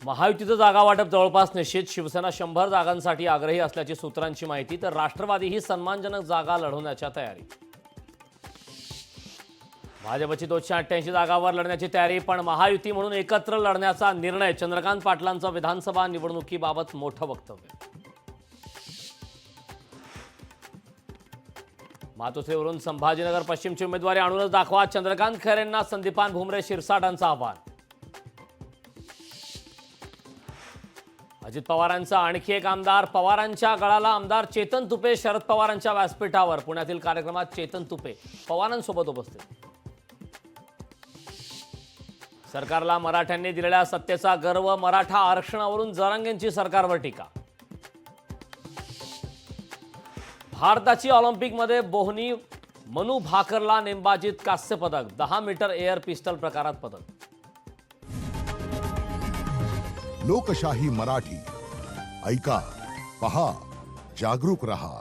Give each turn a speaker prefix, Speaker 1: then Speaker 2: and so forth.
Speaker 1: महायुतीचं जागा वाटप जवळपास निश्चित. शिवसेना 100 जागांसाठी आग्रही असल्याची सूत्रांची माहिती. तर राष्ट्रवादी ही सन्मानजनक जागा लढवण्याच्या तयारी. भाजपची 288 जागांवर लढण्याची तयारी, पण महायुती म्हणून एकत्र लढण्याचा निर्णय. चंद्रकांत पाटलांचं विधानसभा निवडणुकीबाबत मोठं वक्तव्य. मातोश्रीवरून संभाजीनगर पश्चिमची उमेदवारी आणूनच दाखवा. चंद्रकांत खैरेंना संदीपान भुमरे शिरसाटांचं आव्हान. अजित पवारांचा आणखी एक आमदार. पवारांच्या गळाला आमदार चेतन तुपे शरद पवारांच्या व्यासपीठावर. पुण्यातील कार्यक्रमात चेतन तुपे पवारांसोबत उपस्थित. सरकारला मराठ्यांनी दिलेल्या सत्तेचा गर्व. मराठा आरक्षणावरून जरांगेंची सरकारवर टीका. भारताची ऑलिम्पिकमध्ये बोहनी मनू भाकरला नेमबाजीत कांस्य पदक. 10 मीटर एअर पिस्टल प्रकारात पदक.
Speaker 2: लोकशाही मराठी ऐका, पहा, जागरूक रहा.